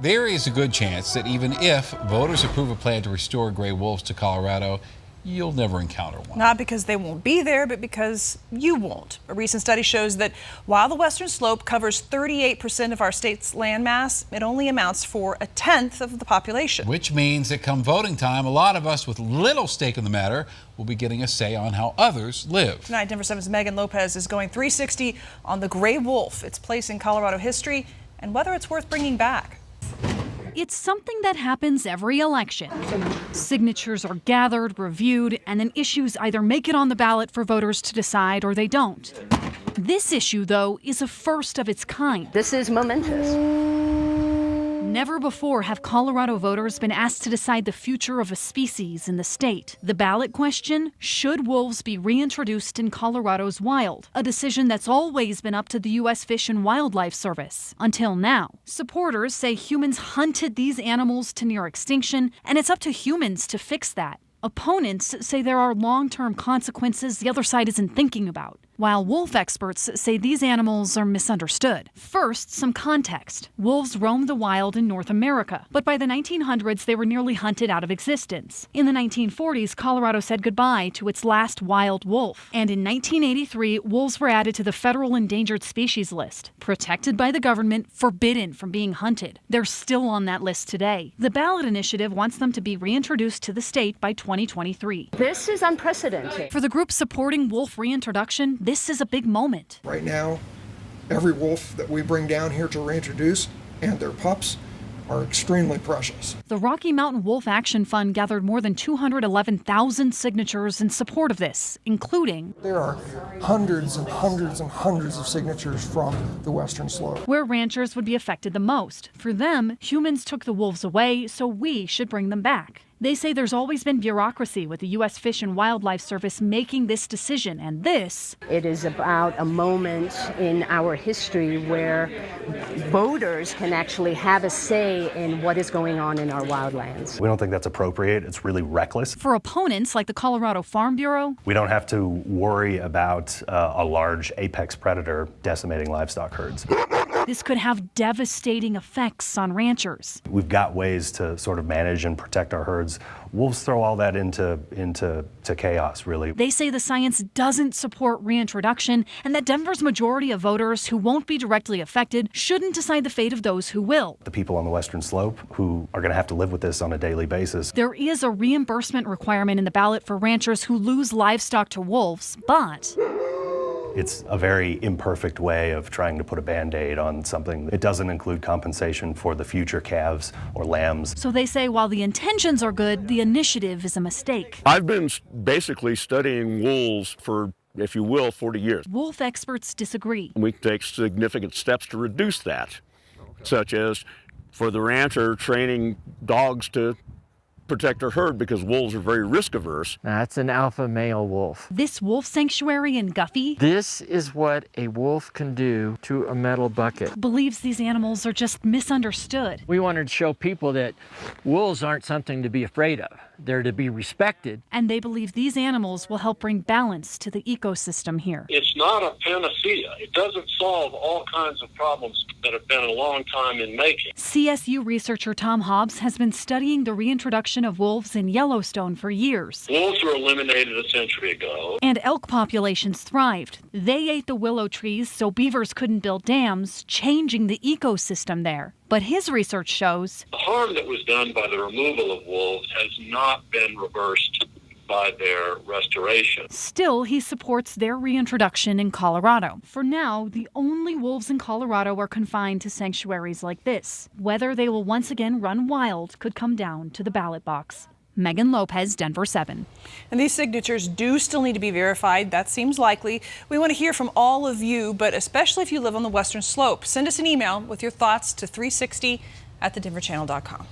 There is a good chance that even if voters approve a plan to restore gray wolves to Colorado, you'll never encounter one. Not because they won't be there, but because you won't. A recent study shows that while the Western Slope covers 38% of our state's landmass, it only amounts for a tenth of the population. Which means that come voting time, a lot of us with little stake in the matter will be getting a say on how others live. Tonight, Denver 7's Megan Lopez is going 360 on the gray wolf, its place in Colorado history, and whether it's worth bringing back. It's something that happens every election. Signatures are gathered, reviewed, and then issues either make it on the ballot for voters to decide or they don't. This issue, though, is a first of its kind. This is momentous. Never before have Colorado voters been asked to decide the future of a species in the state. The ballot question: should wolves be reintroduced in Colorado's wild? A decision that's always been up to the U.S. Fish and Wildlife Service. Until now. Supporters say humans hunted these animals to near extinction, and it's up to humans to fix that. Opponents say there are long-term consequences the other side isn't thinking about, while wolf experts say these animals are misunderstood. First, some context. Wolves roamed the wild in North America, but by the 1900s they were nearly hunted out of existence. In the 1940s, Colorado said goodbye to its last wild wolf. And in 1983, wolves were added to the federal endangered species list, protected by the government, forbidden from being hunted. They're still on that list today. The ballot initiative wants them to be reintroduced to the state by 2023. This is unprecedented. For the group supporting wolf reintroduction, this is a big moment. Right now, every wolf that we bring down here to reintroduce and their pups are extremely precious. The Rocky Mountain Wolf Action Fund gathered more than 211,000 signatures in support of this, including There are hundreds and hundreds and hundreds of signatures from the Western Slope. where ranchers would be affected the most. For them, humans took the wolves away, so we should bring them back. They say there's always been bureaucracy with the U.S. Fish and Wildlife Service making this decision, and this It is about a moment in our history where voters can actually have a say in what is going on in our wildlands. We don't think that's appropriate. It's really reckless. for opponents like the Colorado Farm Bureau, We don't have to worry about a large apex predator decimating livestock herds. this could have devastating effects on ranchers. We've got ways to sort of manage and protect our herds. Wolves throw all that into chaos, really. They say the science doesn't support reintroduction and that Denver's majority of voters who won't be directly affected shouldn't decide the fate of those who will. The people on the Western Slope who are going to have to live with this on a daily basis. There is a reimbursement requirement in the ballot for ranchers who lose livestock to wolves, but It's a very imperfect way of trying to put a Band-Aid on something. It doesn't include compensation for the future calves or lambs. so they say while the intentions are good, the initiative is a mistake. I've been basically studying wolves for, if you will, 40 years. Wolf experts disagree. We take significant steps to reduce that, such as for the rancher training dogs to protect their herd because wolves are very risk averse. That's an alpha male wolf. This wolf sanctuary in Guffey This is what a wolf can do to a metal bucket. believes these animals are just misunderstood. We wanted to show people that wolves aren't something to be afraid of. They're to be respected. And they believe these animals will help bring balance to the ecosystem here. It's not a panacea. It doesn't solve all kinds of problems that have been a long time in making. CSU researcher Tom Hobbs has been studying the reintroduction of wolves in Yellowstone for years. Wolves were eliminated a century ago. And elk populations thrived. They ate the willow trees so beavers couldn't build dams, changing the ecosystem there. But his research shows The harm that was done by the removal of wolves has not been reversed by their restoration. still he supports their reintroduction in Colorado. For now, the only wolves in Colorado are confined to sanctuaries like this. Whether they will once again run wild could come down to the ballot box. Megan Lopez, Denver 7. And these signatures do still need to be verified. That seems likely. We want to hear from all of you, but especially if you live on the Western Slope. Send us an email with your thoughts to 360@thedenverchannel.com.